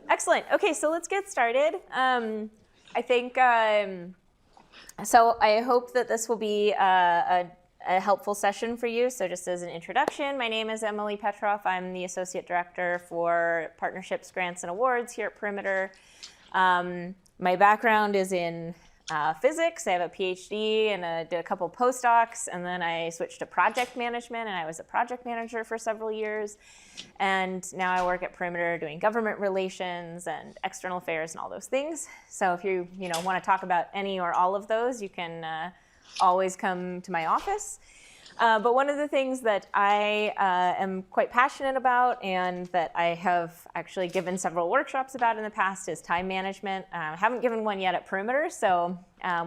Excellent. Okay, so let's get started. I think, so I hope that this will be a helpful session for you. So just as an introduction, my name is Emily Petroff. I'm the Associate Director for Partnerships, Grants, and Awards here at Perimeter. My background is in physics. I have a PhD and did a couple postdocs, and then I switched to project management, and I was a project manager for several years. And now I work at Perimeter doing government relations and external affairs and all those things. So if you want to talk about any or all of those, you can always come to my office. But one of the things that I am quite passionate about and that I have actually given several workshops about in the past is time management. I haven't given one yet at Perimeter, so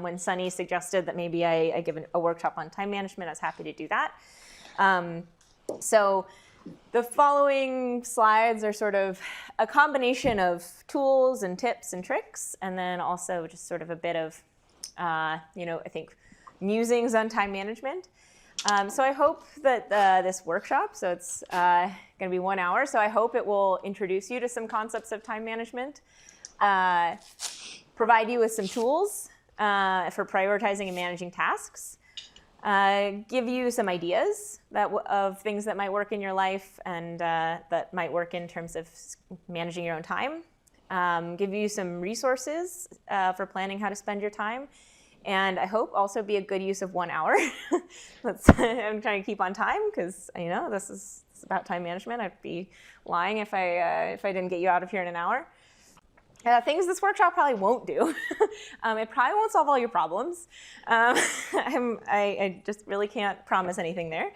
when Sunny suggested that maybe I give a workshop on time management, I was happy to do that. So the following slides are sort of a combination of tools and tips and tricks, and then also just sort of a bit of, I think, musings on time management. So I hope that this workshop, so it's going to be 1 hour, so I hope it will introduce you to some concepts of time management, provide you with some tools for prioritizing and managing tasks, give you some ideas of things that might work in your life and that might work in terms of managing your own time, give you some resources for planning how to spend your time, and I hope also be a good use of 1 hour. I'm trying to keep on time because this is about time management. I'd be lying if I didn't get you out of here in an hour. Things this workshop probably won't do. It probably won't solve all your problems. I just really can't promise anything there.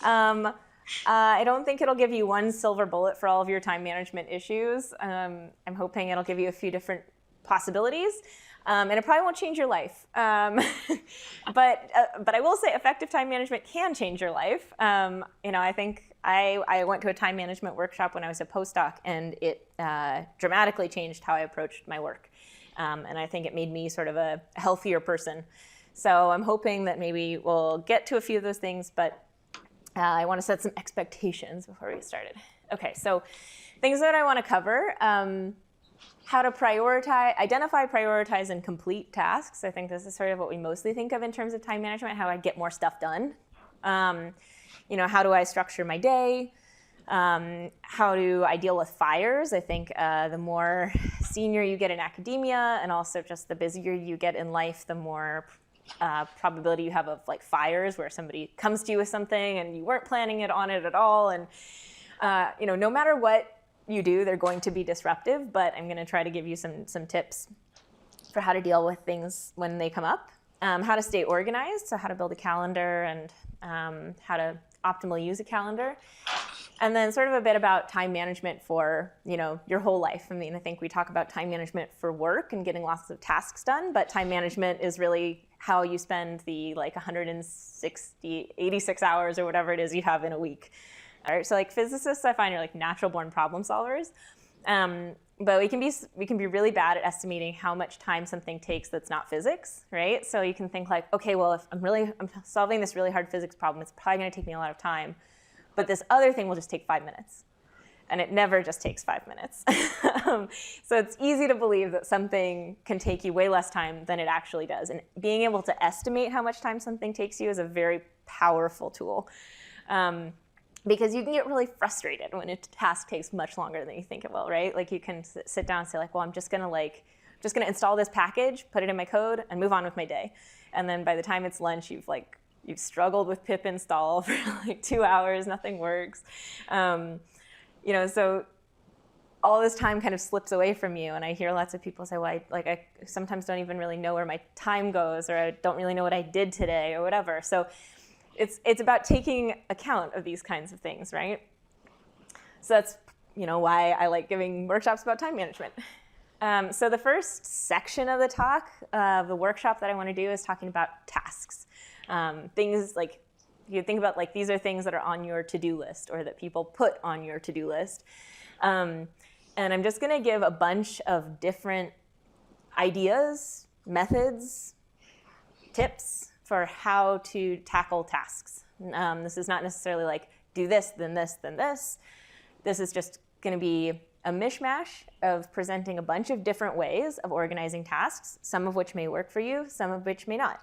I don't think it'll give you one silver bullet for all of your time management issues. I'm hoping it'll give you a few different possibilities. And it probably won't change your life. But I will say effective time management can change your life. I think I went to a time management workshop when I was a postdoc, and it dramatically changed how I approached my work. And I think it made me sort of a healthier person. So I'm hoping that maybe we'll get to a few of those things, but I want to set some expectations before we get started. Okay, so things that I want to cover. How to identify, prioritize, and complete tasks. I think this is sort of what we mostly think of in terms of time management, how I get more stuff done. How do I structure my day? How do I deal with fires? I think the more senior you get in academia and also just the busier you get in life, the more probability you have of like fires where somebody comes to you with something and you weren't planning on it at all. And no matter what you do, they're going to be disruptive, but I'm going to try to give you some tips for how to deal with things when they come up, how to stay organized, so how to build a calendar and how to optimally use a calendar, and then sort of a bit about time management for your whole life. I mean, I think we talk about time management for work and getting lots of tasks done, but time management is really how you spend the 86 hours or whatever it is you have in a week. All right, so like physicists, I find are like natural-born problem solvers, but we can be really bad at estimating how much time something takes that's not physics, right? So you can think like, okay, well, if I'm solving this really hard physics problem, it's probably going to take me a lot of time, but this other thing will just take 5 minutes, and it never just takes 5 minutes. So it's easy to believe that something can take you way less time than it actually does, and being able to estimate how much time something takes you is a very powerful tool. Because you can get really frustrated when a task takes much longer than you think it will, right? Like you can sit down and say like, well, I'm just gonna install this package, put it in my code, and move on with my day. And then by the time it's lunch, you've struggled with pip install for like 2 hours, nothing works. So all this time kind of slips away from you. And I hear lots of people say, well, I sometimes don't even really know where my time goes, or I don't really know what I did today, or whatever. So it's about taking account of these kinds of things, right? So that's why I like giving workshops about time management. So the first section of the talk, the workshop that I want to do is talking about tasks. Things like you think about these are things that are on your to-do list or that people put on your to-do list. And I'm just going to give a bunch of different ideas, methods, tips for how to tackle tasks. This is not necessarily like do this, then this, then this. This is just going to be a mishmash of presenting a bunch of different ways of organizing tasks, some of which may work for you, some of which may not.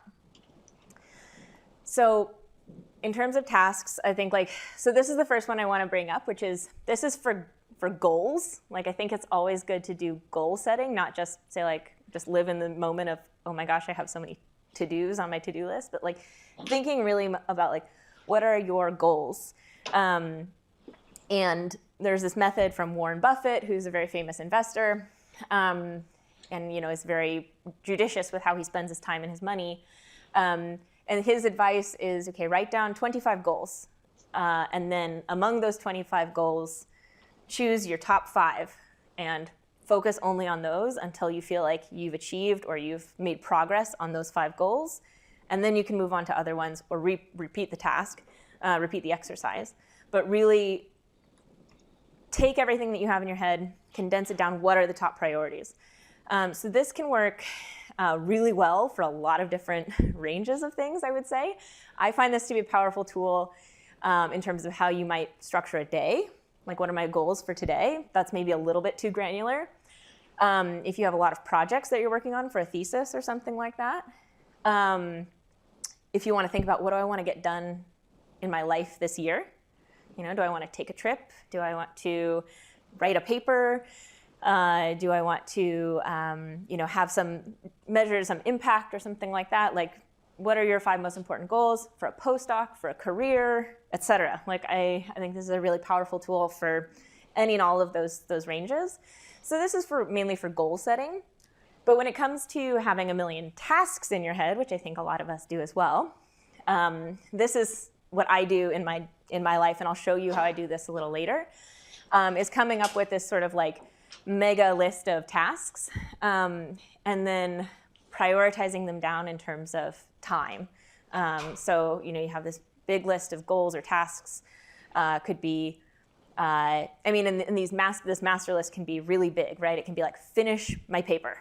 So in terms of tasks, I think so this is the first one I want to bring up, which is, this is for goals. I think it's always good to do goal setting, not just say just live in the moment of, oh my gosh, I have so many to-dos on my to-do list, but thinking really about what are your goals? And there's this method from Warren Buffett, who's a very famous investor, and is very judicious with how he spends his time and his money. And his advice is, okay, write down 25 goals. And then among those 25 goals, choose your top 5 and focus only on those until you feel like you've achieved or you've made progress on those 5 goals. And then you can move on to other ones or repeat the task, repeat the exercise. But really take everything that you have in your head, condense it down. What are the top priorities? So this can work really well for a lot of different ranges of things, I would say. I find this to be a powerful tool in terms of how you might structure a day. What are my goals for today? That's maybe a little bit too granular. If you have a lot of projects that you're working on for a thesis or something like that. If you want to think about, what do I want to get done in my life this year? Do I want to take a trip? Do I want to write a paper? Do I want to have measure some impact or something like that? What are your 5 most important goals for a postdoc, for a career, et cetera? I think this is a really powerful tool for any and all of those ranges. So this is mainly for goal setting. But when it comes to having a million tasks in your head, which I think a lot of us do as well, this is what I do in my life, and I'll show you how I do this a little later, is coming up with this sort of mega list of tasks, and then prioritizing them down in terms of time. So you have this big list of goals or tasks. Could be, this master list can be really big, right? It can be finish my paper.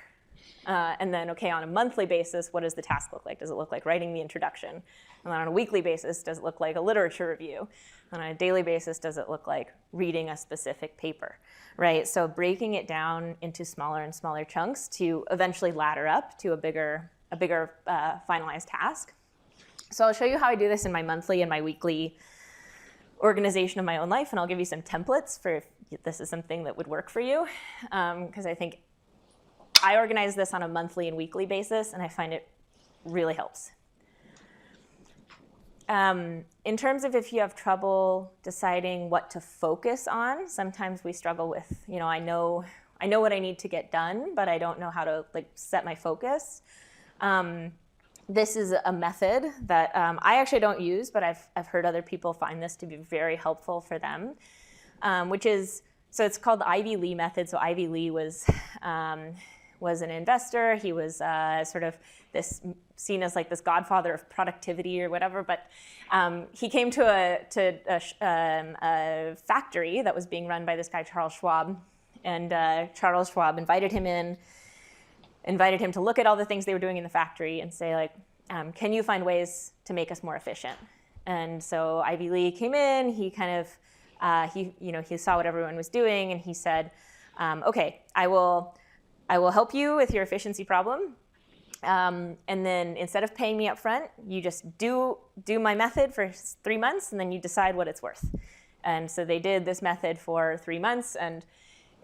And then, okay, on a monthly basis, what does the task look like? Does it look like writing the introduction? And then on a weekly basis, does it look like a literature review? And on a daily basis, does it look like reading a specific paper, right? So breaking it down into smaller and smaller chunks to eventually ladder up to a bigger finalized task. So I'll show you how I do this in my monthly and my weekly organization of my own life, and I'll give you some templates for if this is something that would work for you, because I think I organize this on a monthly and weekly basis, and I find it really helps. In terms of if you have trouble deciding what to focus on, sometimes we struggle with, I know what I need to get done, but I don't know how to set my focus. This is a method that I actually don't use, but I've heard other people find this to be very helpful for them, so it's called the Ivy Lee method. So Ivy Lee was an investor. He was sort of seen as this godfather of productivity or whatever, but he came to a factory that was being run by this guy, Charles Schwab, and Charles Schwab invited him to look at all the things they were doing in the factory and say, can you find ways to make us more efficient? And so Ivy Lee came in, he kind of, he saw what everyone was doing, and he said, okay, I will help you with your efficiency problem. And then instead of paying me up front, you just do my method for 3 months, and then you decide what it's worth. And so they did this method for 3 months, and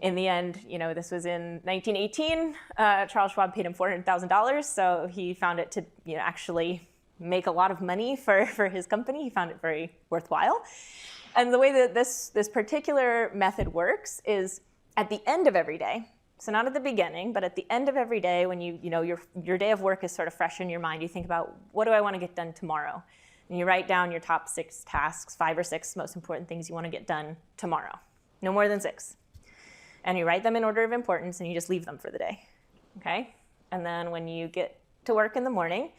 in the end, this was in 1918, Charles Schwab paid him $400,000, so he found it to actually make a lot of money for his company. He found it very worthwhile. And the way that this particular method works is at the end of every day. So not at the beginning, but at the end of every day, when your day of work is sort of fresh in your mind, you think about, what do I want to get done tomorrow? And you write down your top 6 tasks, 5 or 6 most important things you want to get done tomorrow. No more than 6. And you write them in order of importance, and you just leave them for the day, okay? And then when you get to work in the morning,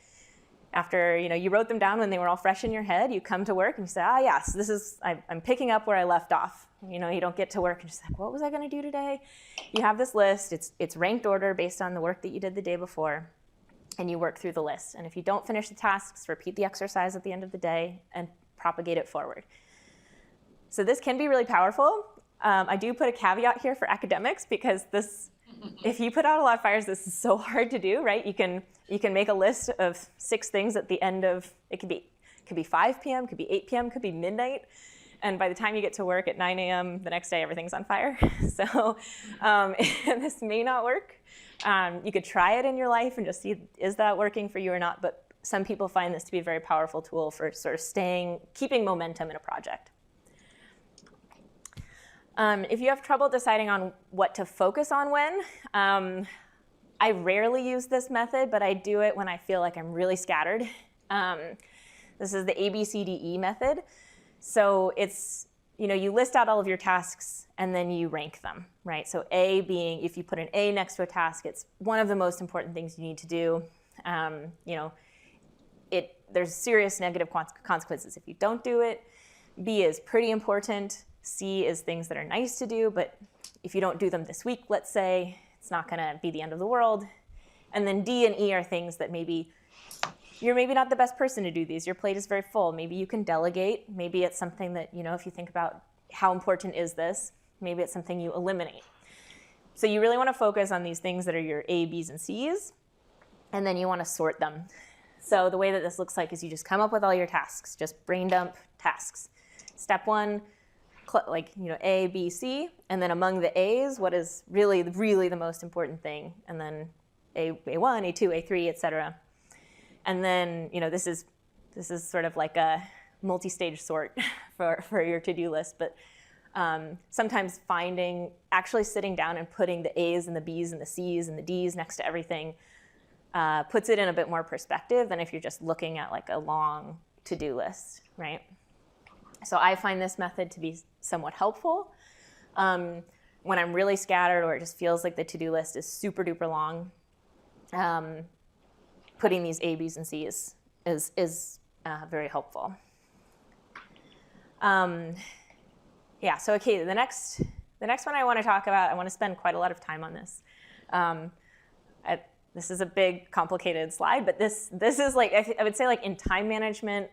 after you wrote them down when they were all fresh in your head, you come to work and you say, yes, I'm picking up where I left off. You don't get to work and just what was I going to do today? You have this list. It's ranked order based on the work that you did the day before, and you work through the list. And if you don't finish the tasks, repeat the exercise at the end of the day and propagate it forward. So this can be really powerful. I do put a caveat here for academics because if you put out a lot of fires, this is so hard to do, right? You can make a list of 6 things at the end of, it could be 5 p.m., could be 8 p.m., could be midnight. And by the time you get to work at 9 a.m. the next day, everything's on fire. So this may not work. You could try it in your life and just see, is that working for you or not? But some people find this to be a very powerful tool for sort of keeping momentum in a project. If you have trouble deciding on what to focus on when, I rarely use this method, but I do it when I feel like I'm really scattered. This is the ABCDE method. So it's, you list out all of your tasks and then you rank them, right? So A being, if you put an A next to a task, it's one of the most important things you need to do. There's serious negative consequences if you don't do it. B is pretty important. C is things that are nice to do, but if you don't do them this week, let's say, it's not gonna be the end of the world. And then D and E are things that you're maybe not the best person to do these. Your plate is very full. Maybe you can delegate. Maybe it's something that, if you think about how important is this, maybe it's something you eliminate. So you really wanna focus on these things that are your A, Bs, and Cs, and then you wanna sort them. So the way that this looks like is you just come up with all your tasks, just brain dump tasks. Step 1, A, B, C, and then among the A's, what is really the most important thing, and then A1, A2, A3, etc. And then, this is sort of like a multi-stage sort for your to-do list, but sometimes actually sitting down and putting the A's and the B's and the C's and the D's next to everything puts it in a bit more perspective than if you're just looking at like a long to-do list, right? So I find this method to be somewhat helpful when I'm really scattered or it just feels like the to-do list is super duper long. Putting these A, B's, and C's is very helpful. Yeah, so okay, the next one I want to talk about, I want to spend quite a lot of time on this. This is a big, complicated slide, but this is like, I would say like in time management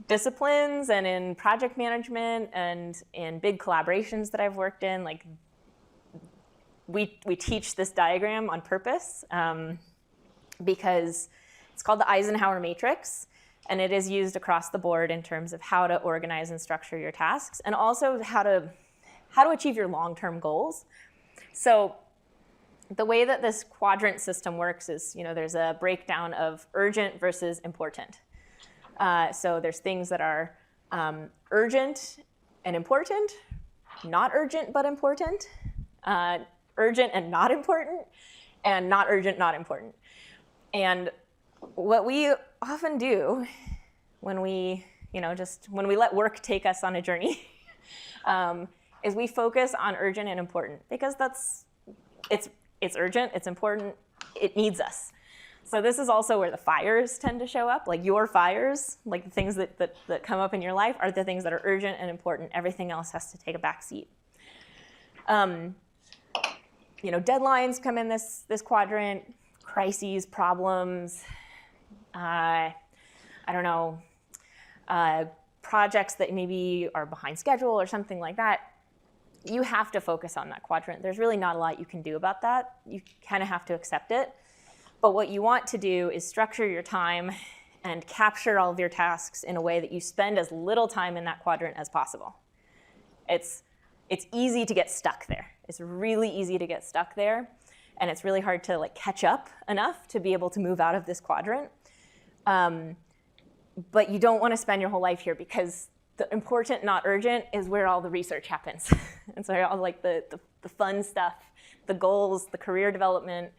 disciplines and in project management and in big collaborations that I've worked in, like we teach this diagram on purpose because it's called the Eisenhower Matrix, and it is used across the board in terms of how to organize and structure your tasks and also how to achieve your long-term goals. So the way that this quadrant system works is, there's a breakdown of urgent versus important. So there's things that are urgent and important, not urgent but important, urgent and not important, and not urgent, not important. And what we often do when we let work take us on a journey is we focus on urgent and important because it's urgent, it's important, it needs us. So this is also where the fires tend to show up, like your fires, like the things that come up in your life are the things that are urgent and important. Everything else has to take a back seat. Deadlines come in this quadrant, crises, problems, projects that maybe are behind schedule or something like that. You have to focus on that quadrant. There's really not a lot you can do about that. You kind of have to accept it. But what you want to do is structure your time and capture all of your tasks in a way that you spend as little time in that quadrant as possible. It's easy to get stuck there. It's really easy to get stuck there. And it's really hard to catch up enough to be able to move out of this quadrant. But you don't want to spend your whole life here because the important, not urgent, is where all the research happens. And so all the fun stuff, the goals, the career development,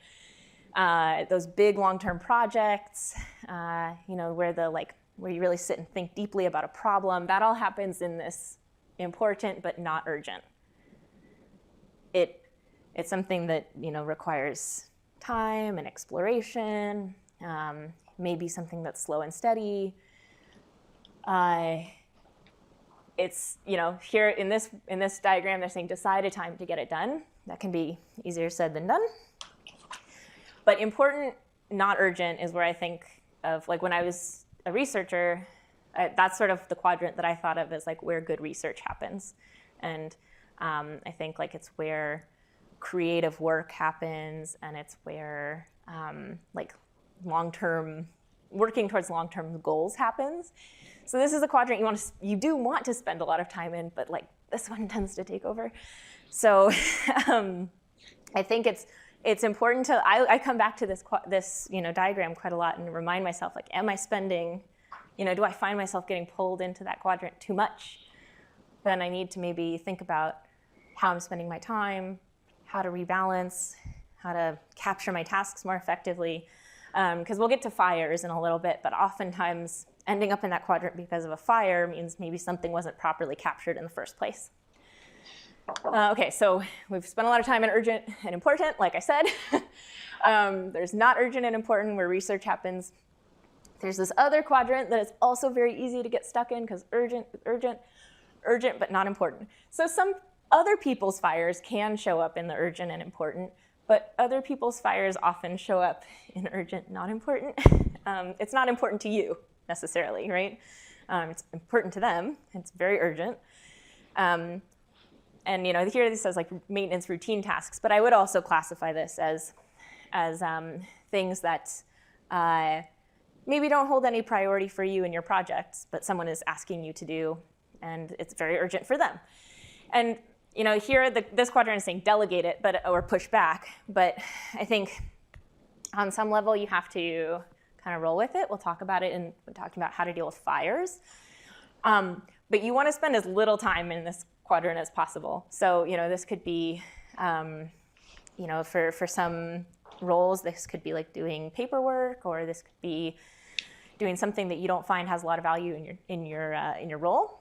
those big long-term projects, where you really sit and think deeply about a problem, that all happens in this important but not urgent. It's something that requires time and exploration, maybe something that's slow and steady. It's here in this diagram they're saying decide a time to get it done. That can be easier said than done. But important, not urgent is where I think of when I was a researcher, that's sort of the quadrant that I thought of as where good research happens. And I think like it's where creative work happens, and it's where like working towards long-term goals happens. So this is a quadrant you do want to spend a lot of time in, but like this one tends to take over. So I think it's important to, I come back to this diagram quite a lot and remind myself, like, am I spending, do I find myself getting pulled into that quadrant too much? Then I need to maybe think about how I'm spending my time, how to rebalance, how to capture my tasks more effectively. Because we'll get to fires in a little bit, but oftentimes ending up in that quadrant because of a fire means maybe something wasn't properly captured in the first place. Okay, so we've spent a lot of time on urgent and important, like I said. There's not urgent and important where research happens. There's this other quadrant that is also very easy to get stuck in because urgent, but not important. So some other people's fires can show up in the urgent and important, but other people's fires often show up in urgent, not important. It's not important to you necessarily, right? It's important to them. It's very urgent. And here this says like maintenance routine tasks, but I would also classify this as things that maybe don't hold any priority for you in your projects, but someone is asking you to do, and it's very urgent for them. And here this quadrant is saying delegate it, or push back, but I think on some level you have to kind of roll with it. We'll talk about it when talking about how to deal with fires. But you want to spend as little time in this quadrant as possible. So this could be, for some roles, this could be like doing paperwork, or this could be doing something that you don't find has a lot of value in your role.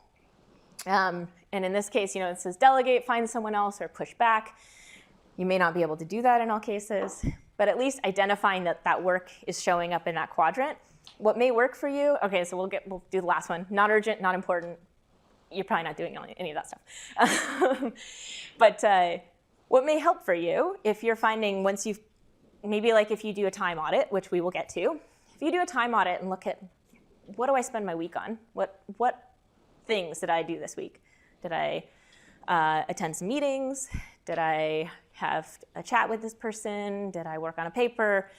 And in this case, it says delegate, find someone else, or push back. You may not be able to do that in all cases, but at least identifying that work is showing up in that quadrant. What may work for you? Okay, so we'll do the last one. Not urgent, not important. You're probably not doing any of that stuff. But what may help for you if you're finding maybe like if you do a time audit, which we will get to, if you do a time audit and look at what do I spend my week on? What things did I do this week? Did I attend some meetings? Did I have a chat with this person? Did I work on a paper?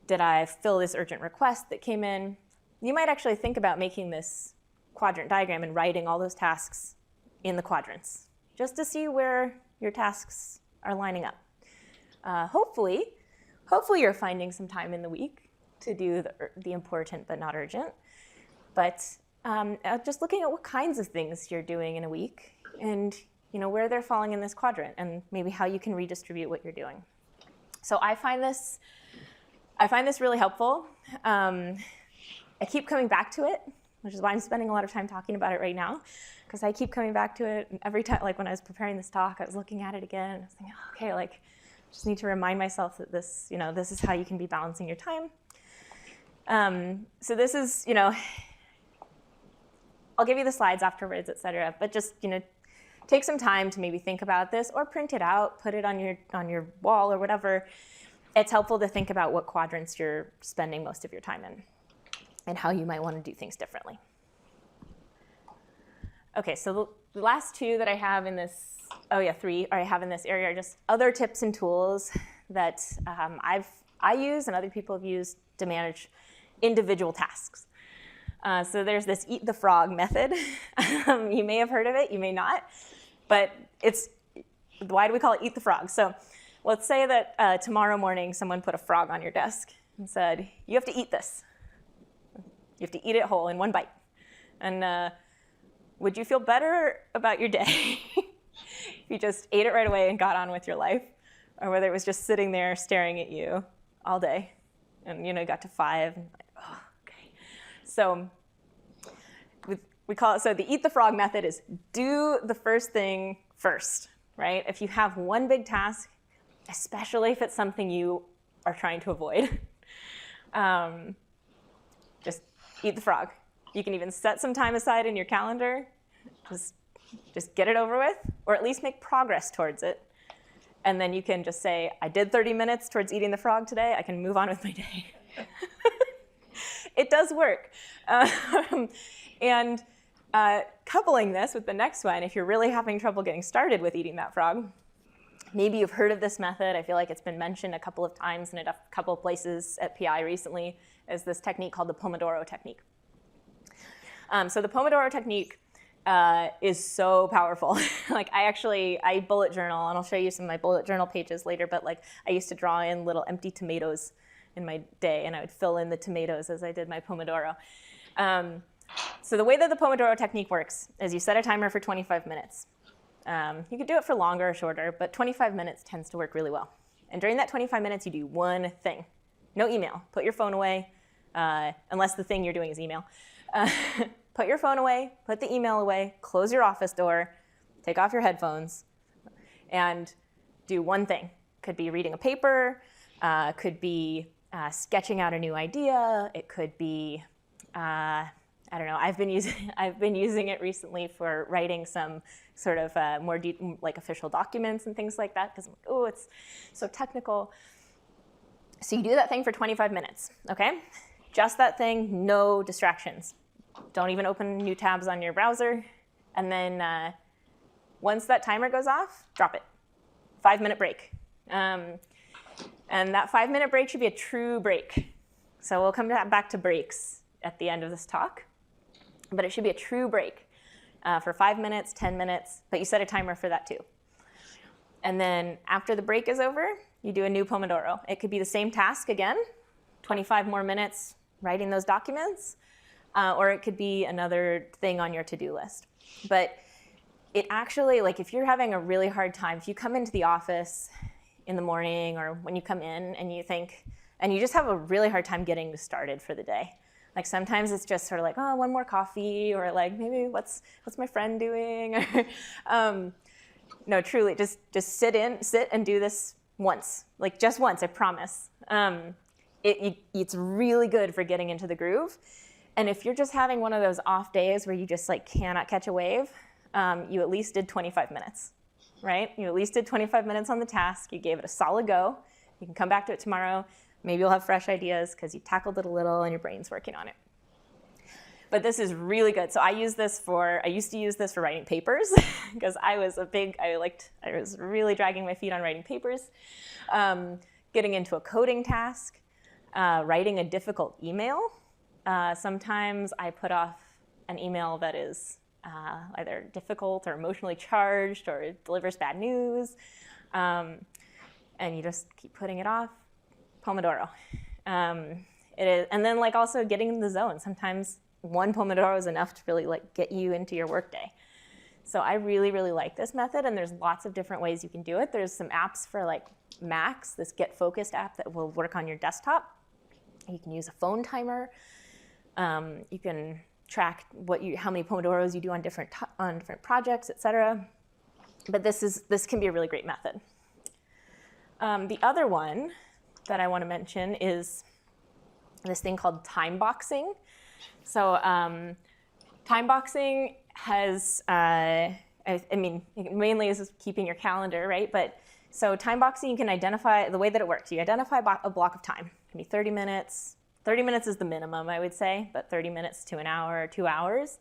Did I fill this urgent request that came in? You might actually think about making this quadrant diagram and writing all those tasks in the quadrants, just to see where your tasks are lining up. Hopefully you're finding some time in the week to do the important but not urgent. But just looking at what kinds of things you're doing in a week and where they're falling in this quadrant, and maybe how you can redistribute what you're doing. So I find this really helpful. I keep coming back to it, which is why I'm spending a lot of time talking about it right now, because I keep coming back to it. And every time, like when I was preparing this talk, I was looking at it again, and I was thinking, oh, okay, like just need to remind myself that this is how you can be balancing your time. So this is, I'll give you the slides afterwards, et cetera, but just, take some time to maybe think about this, or print it out, put it on your wall or whatever. It's helpful to think about what quadrants you're spending most of your time in and how you might want to do things differently. Okay, so the last two that I have in this, three I have in this area are just other tips and tools that I use and other people have used to manage individual tasks. So there's this eat the frog method. You may have heard of it, you may not, but why do we call it eat the frog? So let's say that tomorrow morning someone put a frog on your desk and said, you have to eat this. You have to eat it whole in one bite. And would you feel better about your day if you just ate it right away and got on with your life, or whether it was just sitting there staring at you all day and got to 5 and like, oh, okay. So we call it, so the eat the frog method is do the first thing first, right? If you have one big task, especially if it's something you are trying to avoid, just eat the frog. You can even set some time aside in your calendar, just get it over with, or at least make progress towards it. And then you can just say, I did 30 minutes towards eating the frog today, I can move on with my day. It does work. And Coupling this with the next one, if you're really having trouble getting started with eating that frog, maybe you've heard of this method. I feel like it's been mentioned a couple of times in a couple of places at PI recently, is this technique called the Pomodoro technique. So the Pomodoro technique is so powerful. Like I bullet journal, and I'll show you some of my bullet journal pages later, but like I used to draw in little empty tomatoes in my day, and I would fill in the tomatoes as I did my Pomodoro. So the way that the Pomodoro technique works is you set a timer for 25 minutes. You could do it for longer or shorter, but 25 minutes tends to work really well. And during that 25 minutes, you do one thing. No email. Put your phone away, unless the thing you're doing is email. Put your phone away, put the email away, close your office door, take off your headphones, and do one thing. Could be reading a paper, could be sketching out a new idea, it could be, I don't know, I've been using it recently for writing some sort of more deep, like official documents and things like that, because I'm like, oh, it's so technical. So you do that thing for 25 minutes, okay? Just that thing, no distractions. Don't even open new tabs on your browser. And then once that timer goes off, drop it. 5-minute break. And that 5-minute break should be a true break. So we'll come back to breaks at the end of this talk. But it should be a true break for 5 minutes, 10 minutes, but you set a timer for that too. And then after the break is over, you do a new Pomodoro. It could be the same task again, 25 more minutes writing those documents, or it could be another thing on your to-do list. But it actually, like if you're having a really hard time, if you come into the office in the morning or when you come in and you think, and you just have a really hard time getting started for the day. Like sometimes it's just sort of like, oh, one more coffee, or like maybe what's my friend doing? No, truly, just sit and do this once, like just once, I promise. It's really good for getting into the groove. And if you're just having one of those off days where you just like cannot catch a wave, you at least did 25 minutes, right? You at least did 25 minutes on the task. You gave it a solid go. You can come back to it tomorrow. Maybe you'll have fresh ideas because you tackled it a little and your brain's working on it. But this is really good. So I used to use this for writing papers because I was really dragging my feet on writing papers, getting into a coding task, writing a difficult email. Sometimes I put off an email that is either difficult or emotionally charged or it delivers bad news. And you just keep putting it off. Pomodoro. It is, and then like also getting in the zone. Sometimes one Pomodoro is enough to really like get you into your workday. So I really, really like this method, and there's lots of different ways you can do it. There's some apps for like Macs, this Get Focused app that will work on your desktop. You can use a phone timer. You can track how many Pomodoros you do on different projects, etc. But this can be a really great method. The other one that I want to mention is this thing called time boxing. So time boxing has, mainly is keeping your calendar, right? But so time boxing, you can identify, the way that it works, you identify a block of time. It can be 30 minutes. 30 minutes is the minimum, I would say, but 30 minutes to an hour or 2 hours.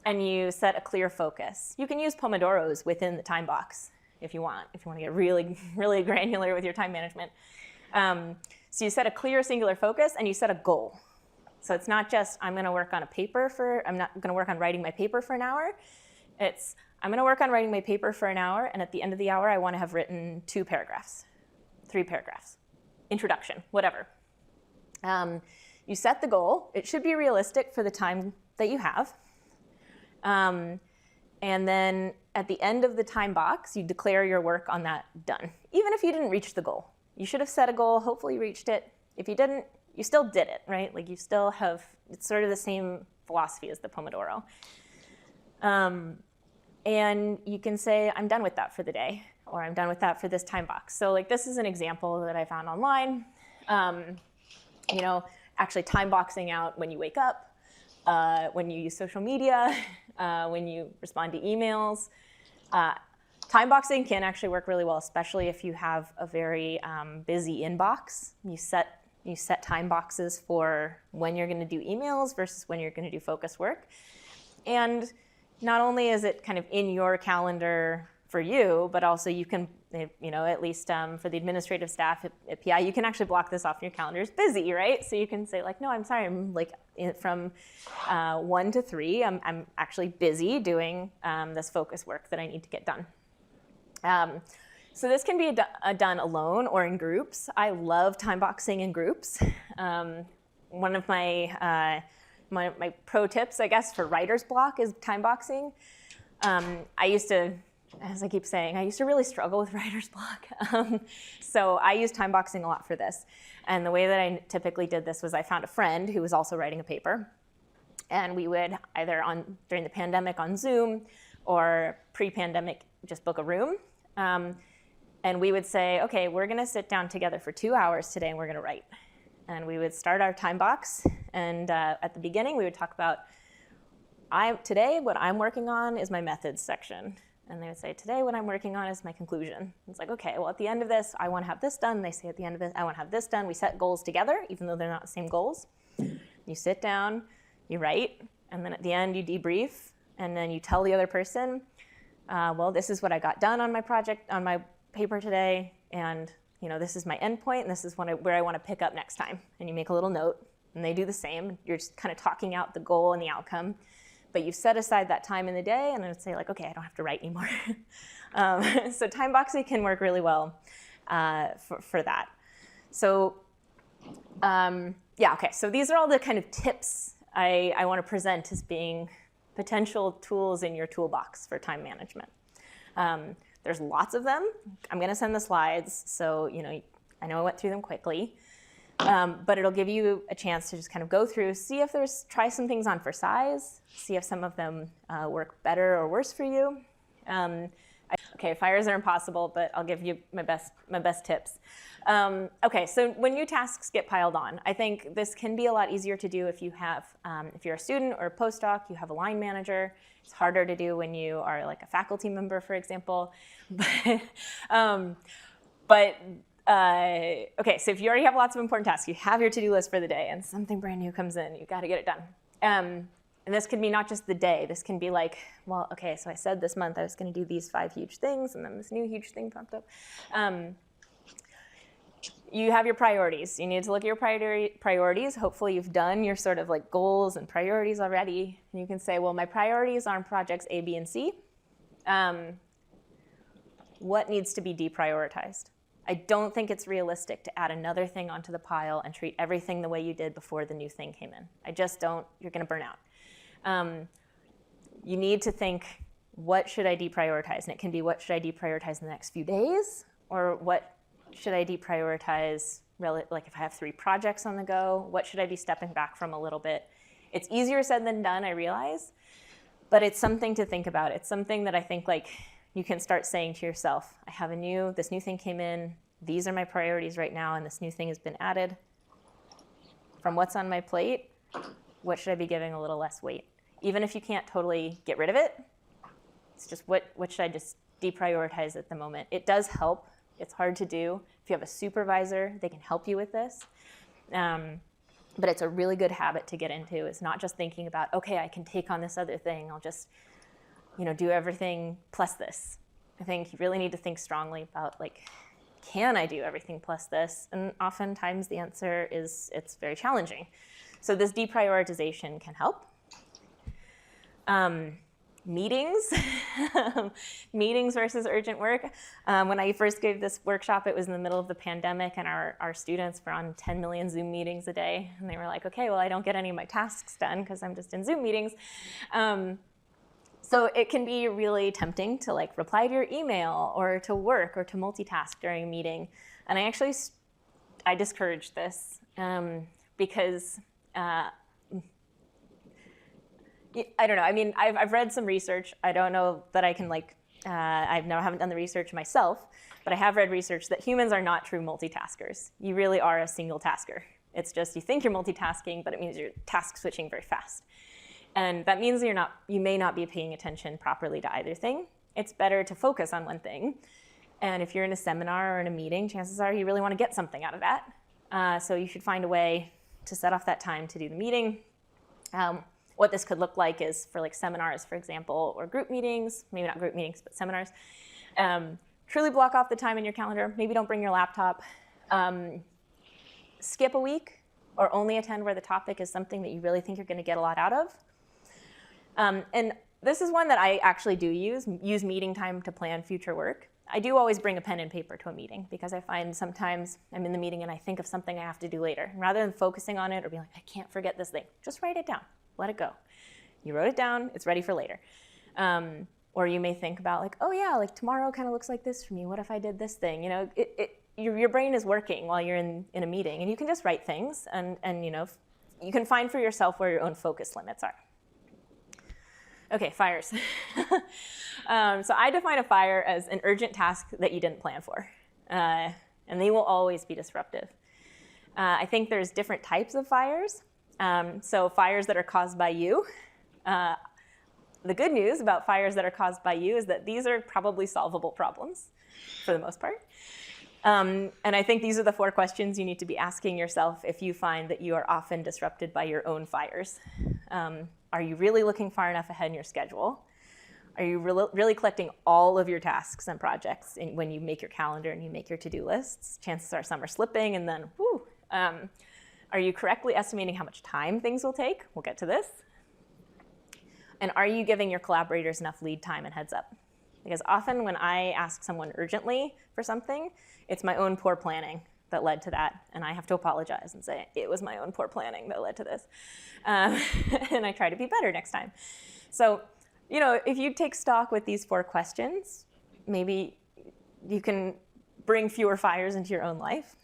And you set a clear focus. You can use Pomodoros within the time box if you want to get really, really granular with your time management. So you set a clear, singular focus, and you set a goal. So it's not just, I'm not going to work on writing my paper for an hour. It's, I'm going to work on writing my paper for an hour, and at the end of the hour, I want to have written 2 paragraphs, 3 paragraphs, introduction, whatever. You set the goal. It should be realistic for the time that you have. And then at the end of the time box, you declare your work on that done, even if you didn't reach the goal. You should have set a goal, hopefully you reached it. If you didn't, you still did it, right? Like you still have, it's sort of the same philosophy as the Pomodoro. And you can say, I'm done with that for the day, or I'm done with that for this time box. So like this is an example that I found online. Actually time boxing out when you wake up, when you use social media, when you respond to emails. Time boxing can actually work really well, especially if you have a very busy inbox. You set time boxes for when you're going to do emails versus when you're going to do focus work. And not only is it kind of in your calendar for you, but also you can, at least for the administrative staff at PI, you can actually block this off in your calendar as busy, right? So you can say like, no, I'm sorry, I'm like from 1 to 3, I'm actually busy doing this focus work that I need to get done. So this can be done alone or in groups. I love time boxing in groups. One of my pro tips, I guess, for writer's block is time boxing. I used to, as I keep saying, I used to really struggle with writer's block. So I use time boxing a lot for this. And the way that I typically did this was I found a friend who was also writing a paper. And we would either during the pandemic on Zoom or pre-pandemic just book a room. And we would say, okay, we're going to sit down together for 2 hours today and we're going to write. And we would start our time box. And at the beginning, we would talk about, today what I'm working on is my methods section. And they would say, today what I'm working on is my conclusion. It's like, okay, well, at the end of this, I want to have this done. They say at the end of this, I want to have this done. We set goals together, even though they're not the same goals. You sit down, you write, and then at the end, you debrief. And then you tell the other person, well, this is what I got done on my project, on my paper today. And this is my endpoint, and this is where I want to pick up next time. And you make a little note, and they do the same. You're just kind of talking out the goal and the outcome. But you've set aside that time in the day, and then it's say like, okay, I don't have to write anymore. So time boxing can work really well for that. So okay. So these are all the kind of tips I want to present as being potential tools in your toolbox for time management. There's lots of them. I'm going to send the slides, so I know I went through them quickly. But it'll give you a chance to just kind of go through, see if try some things on for size, see if some of them work better or worse for you. Okay, fires are impossible, but I'll give you my best tips. Okay, so when new tasks get piled on, I think this can be a lot easier to do if you're a student or a postdoc, you have a line manager. It's harder to do when you are like a faculty member, for example. Okay, so if you already have lots of important tasks, you have your to-do list for the day, and something brand new comes in, you've got to get it done. And this can be not just the day. This can be like, well, okay, so I said this month I was going to do these 5 huge things, and then this new huge thing popped up. You have your priorities. You need to look at your priorities. Hopefully you've done your sort of like goals and priorities already. And you can say, well, my priorities are on projects A, B, and C. What needs to be deprioritized? I don't think it's realistic to add another thing onto the pile and treat everything the way you did before the new thing came in. I just don't. You're going to burn out. You need to think, what should I deprioritize? And it can be, what should I deprioritize in the next few days? Or what should I deprioritize, like if I have 3 projects on the go, what should I be stepping back from a little bit? It's easier said than done, I realize, but it's something to think about. It's something that I think like you can start saying to yourself, I have this new thing came in, these are my priorities right now, and this new thing has been added. From what's on my plate, what should I be giving a little less weight? Even if you can't totally get rid of it, it's just what should I just deprioritize at the moment? It does help. It's hard to do. If you have a supervisor, they can help you with this. But it's a really good habit to get into. It's not just thinking about, okay, I can take on this other thing. I'll just do everything plus this. I think you really need to think strongly about, like, can I do everything plus this? And oftentimes the answer is it's very challenging. So this deprioritization can help. Meetings, meetings versus urgent work. When I first gave this workshop, it was in the middle of the pandemic, and our students were on 10 million Zoom meetings a day. And they were like, okay, well, I don't get any of my tasks done because I'm just in Zoom meetings. So it can be really tempting to like reply to your email or to work or to multitask during a meeting. And I discourage this because I don't know. I mean, I've read some research. I don't know that I can haven't done the research myself, but I have read research that humans are not true multitaskers. You really are a single tasker. It's just you think you're multitasking, but it means you're task switching very fast. And that means you may not be paying attention properly to either thing. It's better to focus on one thing. And if you're in a seminar or in a meeting, chances are you really want to get something out of that. So you should find a way to set off that time to do the meeting. What this could look like is for like seminars, for example, or group meetings, maybe not group meetings, but seminars. Truly block off the time in your calendar. Maybe don't bring your laptop. Skip a week or only attend where the topic is something that you really think you're going to get a lot out of. And this is one that I actually do use meeting time to plan future work. I do always bring a pen and paper to a meeting because I find sometimes I'm in the meeting and I think of something I have to do later. And rather than focusing on it or being like, I can't forget this thing, just write it down, let it go. You wrote it down, it's ready for later. Or you may think about like, oh yeah, like tomorrow kind of looks like this for me. What if I did this thing? You know, your brain is working while you're in a meeting, and you can just write things, and you know, you can find for yourself where your own focus limits are. Okay, fires. So I define a fire as an urgent task that you didn't plan for, and they will always be disruptive. I think there's different types of fires. So fires that are caused by you. The good news about fires that are caused by you is that these are probably solvable problems for the most part. And I think these are the 4 questions you need to be asking yourself if you find that you are often disrupted by your own fires. Are you really looking far enough ahead in your schedule? Are you really collecting all of your tasks and projects when you make your calendar and you make your to-do lists? Chances are some are slipping, and then, whoo. Are you correctly estimating how much time things will take? We'll get to this. And are you giving your collaborators enough lead time and heads up? Because often when I ask someone urgently for something, it's my own poor planning that led to that. And I have to apologize and say, it was my own poor planning that led to this. And I try to be better next time. So, you know, if you take stock with these 4 questions, maybe you can bring fewer fires into your own life.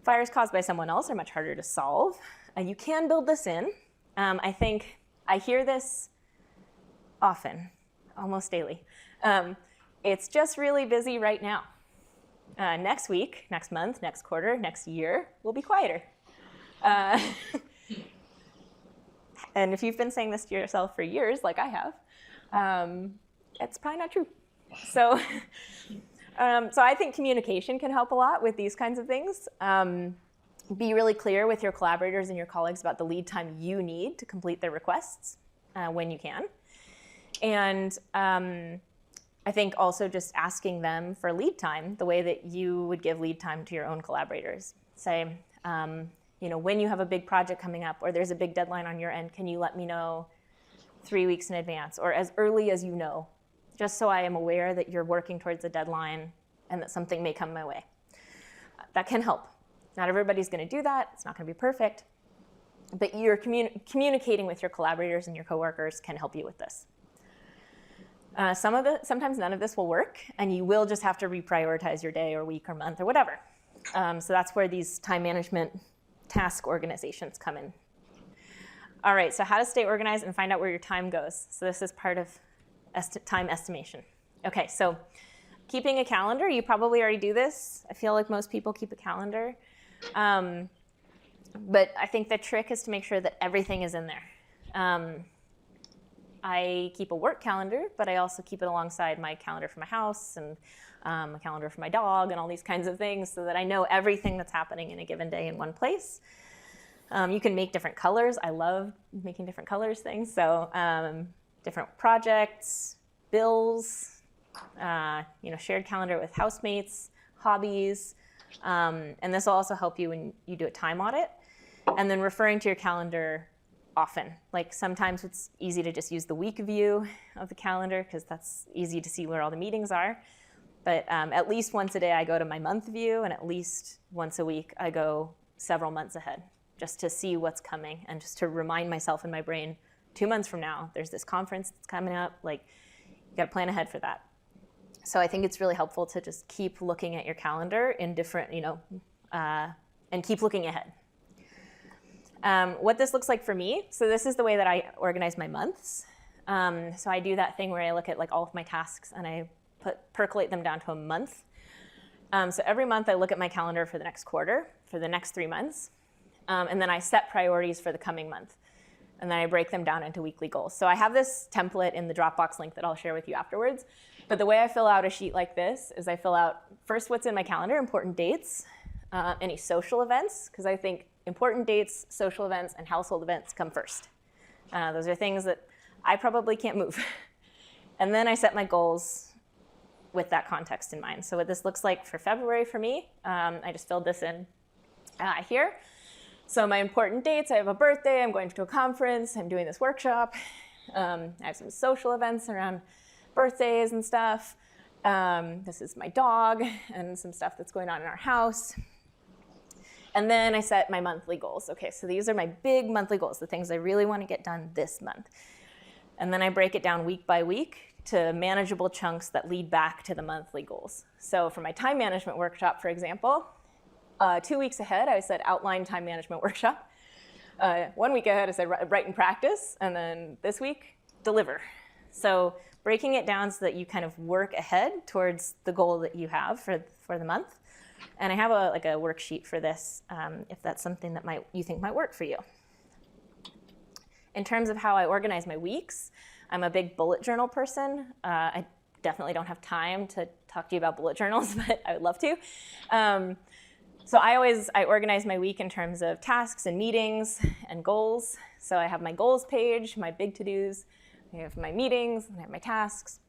Fires caused by someone else are much harder to solve. You can build this in. I think I hear this often, almost daily. It's just really busy right now. Next week, next month, next quarter, next year will be quieter. And if you've been saying this to yourself for years, like I have, it's probably not true. So, so I think communication can help a lot with these kinds of things. Be really clear with your collaborators and your colleagues about the lead time you need to complete their requests when you can. And I think also just asking them for lead time the way that you would give lead time to your own collaborators. Say, you know, when you have a big project coming up or there's a big deadline on your end, can you let me know 3 weeks in advance or as early as you know, just so I am aware that you're working towards a deadline and that something may come my way. That can help. Not everybody's going to do that. It's not going to be perfect. But you're communicating with your collaborators and your coworkers can help you with this. Sometimes none of this will work, and you will just have to reprioritize your day or week or month or whatever. So that's where these time management task organizations come in. All right, so how to stay organized and find out where your time goes. So this is part of time estimation. Okay, so keeping a calendar, you probably already do this. I feel like most people keep a calendar. But I think the trick is to make sure that everything is in there. I keep a work calendar, but I also keep it alongside my calendar for my house and a calendar for my dog and all these kinds of things so that I know everything that's happening in a given day in one place. You can make different colors. I love making different colors things. So different projects, bills, shared calendar with housemates, hobbies. And this will also help you when you do a time audit. And then referring to your calendar often. Like sometimes it's easy to just use the week view of the calendar because that's easy to see where all the meetings are. But at least once a day I go to my month view, and at least once a week I go several months ahead just to see what's coming and just to remind myself in my brain, 2 months from now, there's this conference that's coming up. Like, you got to plan ahead for that. So I think it's really helpful to just keep looking at your calendar in different, and keep looking ahead. What this looks like for me, so this is the way that I organize my months. So I do that thing where I look at like all of my tasks and I percolate them down to a month. So every month I look at my calendar for the next quarter, for the next 3 months, and then I set priorities for the coming month. And then I break them down into weekly goals. So I have this template in the Dropbox link that I'll share with you afterwards. But the way I fill out a sheet like this is I fill out first what's in my calendar, important dates, any social events, because I think important dates, social events, and household events come first. Those are things that I probably can't move. And then I set my goals with that context in mind. So what this looks like for February for me, I just filled this in here. So my important dates, I have a birthday, I'm going to a conference, I'm doing this workshop. I have some social events around birthdays and stuff. This is my dog and some stuff that's going on in our house. And then I set my monthly goals. Okay, so these are my big monthly goals, the things I really want to get done this month. And then I break it down week by week to manageable chunks that lead back to the monthly goals. So for my time management workshop, for example, 2 weeks ahead, I said outline time management workshop. 1 week ahead, I said write and practice. And then this week, deliver. So breaking it down so that you kind of work ahead towards the goal that you have for the month. And I have a worksheet for this if that's something that you think might work for you. In terms of how I organize my weeks, I'm a big bullet journal person. I definitely don't have time to talk to you about bullet journals, but I would love to. So I organize my week in terms of tasks and meetings and goals. So I have my goals page, my big to-dos, I have my meetings, and I have my tasks.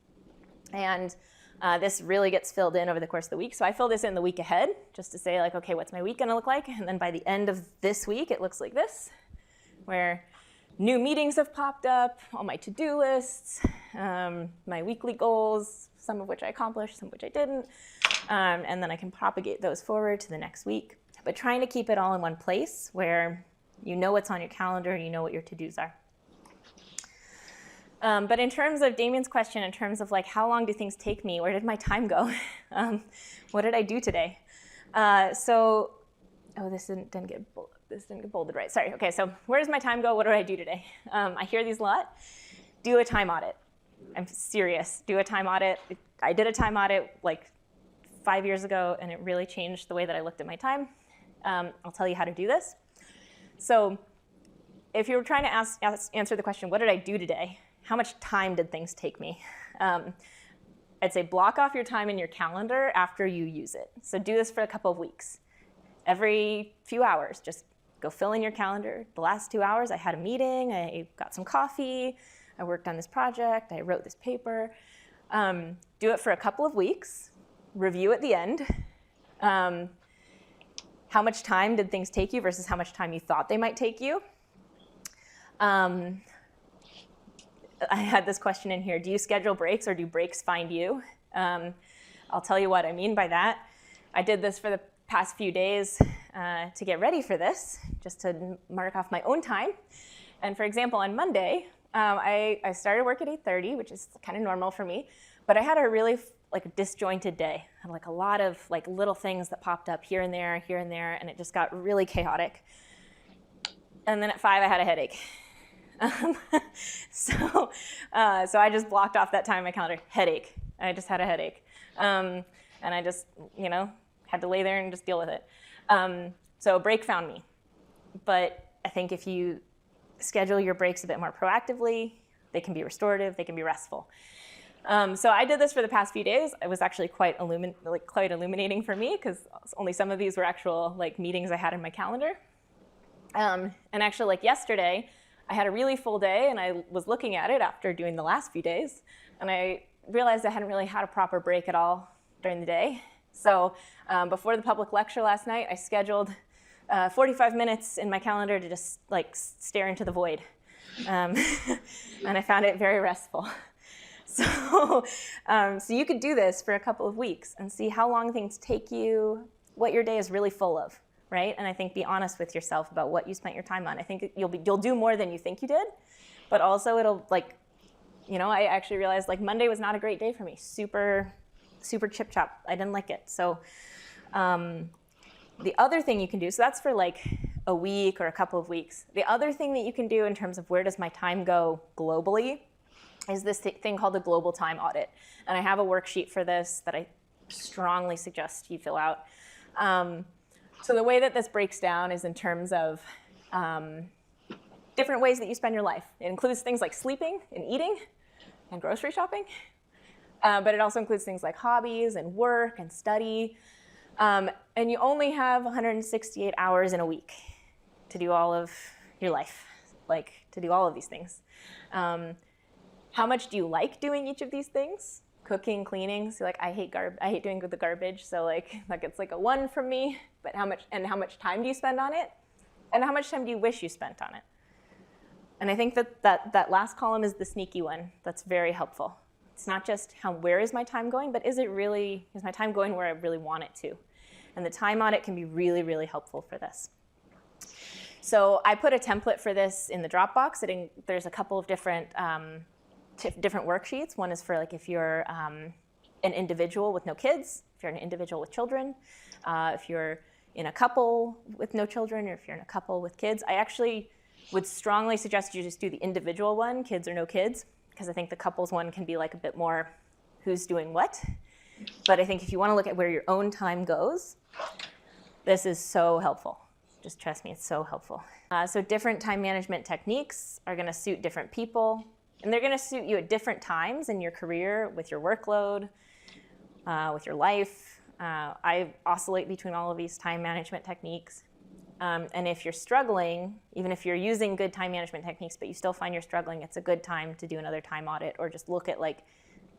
And this really gets filled in over the course of the week. So I fill this in the week ahead just to say, like, okay, what's my week gonna look like? And then by the end of this week, it looks like this, where new meetings have popped up, all my to-do lists, my weekly goals, some of which I accomplished, some of which I didn't. And then I can propagate those forward to the next week. But trying to keep it all in one place where you know what's on your calendar, you know what your to-dos are. But in terms of Damien's question, in terms of like how long do things take me, where did my time go? What did I do today? This didn't get bolded right. Sorry. Okay, so where does my time go? What did I do today? I hear these a lot. Do a time audit. I'm serious. Do a time audit. I did a time audit like 5 years ago, and it really changed the way that I looked at my time. I'll tell you how to do this. So if you were trying to answer the question, what did I do today? How much time did things take me? I'd say block off your time in your calendar after you use it. So do this for a couple of weeks. Every few hours, just go fill in your calendar. The last 2 hours, I had a meeting, I got some coffee, I worked on this project, I wrote this paper. Do it for a couple of weeks. Review at the end. How much time did things take you versus how much time you thought they might take you? I had this question in here. Do you schedule breaks or do breaks find you? I'll tell you what I mean by that. I did this for the past few days to get ready for this, just to mark off my own time. And for example, on Monday, I started work at 8:30, which is kind of normal for me, but I had a really disjointed day. I had a lot of little things that popped up here and there, and it just got really chaotic. And then at 5, I had a headache. So I just blocked off that time on my calendar. Headache. I just had a headache. And I just, had to lay there and just deal with it. So a break found me. But I think if you schedule your breaks a bit more proactively, they can be restorative, they can be restful. So I did this for the past few days. It was actually quite illuminating for me because only some of these were actual meetings I had in my calendar. And actually yesterday, I had a really full day and I was looking at it after doing the last few days and I realized I hadn't really had a proper break at all during the day. So before the public lecture last night, I scheduled 45 minutes in my calendar to just stare into the void. And I found it very restful. So you could do this for a couple of weeks and see how long things take you, what your day is really full of, right? And I think be honest with yourself about what you spent your time on. I think you'll do more than you think you did, but also it'll I actually realized Monday was not a great day for me. Super chip chop. I didn't like it. So the other thing you can do, so that's for a week or a couple of weeks. The other thing that you can do in terms of where does my time go globally is this thing called the global time audit. And I have a worksheet for this that I strongly suggest you fill out. So the way that this breaks down is in terms of different ways that you spend your life. It includes things like sleeping and eating and grocery shopping. But it also includes things like hobbies and work and study. And you only have 168 hours in a week to do all of your life. like to do all of these things. How much do you like doing each of these things? Cooking, cleaning, so like I hate doing the garbage, so like that gets like a 1 from me. But how much time do you spend on it? And how much time do you wish you spent on it? And I think that last column is the sneaky one. That's very helpful. It's not just where is my time going, but is my time going where I really want it to? And the time audit can be really, really helpful for this. So I put a template for this in the Dropbox. There's a couple of different worksheets. One is for like if you're an individual with no kids, if you're an individual with children, if you're in a couple with no children, or if you're in a couple with kids. I actually would strongly suggest you just do the individual one, kids or no kids, because I think the couples one can be like a bit more who's doing what. But I think if you want to look at where your own time goes, this is so helpful. Just trust me, it's so helpful. So different time management techniques are going to suit different people, and they're going to suit you at different times in your career, with your workload, with your life. I oscillate between all of these time management techniques. And if you're struggling, even if you're using good time management techniques, but you still find you're struggling, it's a good time to do another time audit, or just look at like,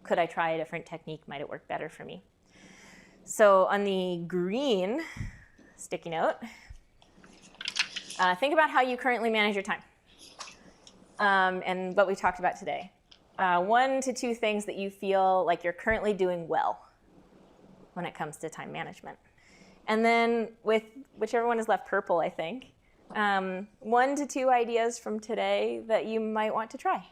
could I try a different technique? Might it work better for me? So on the green sticky note, think about how you currently manage your time and what we talked about today. 1 to 2 things that you feel like you're currently doing well when it comes to time management. And then with whichever one is left purple, I think, 1 to 2 ideas from today that you might want to try.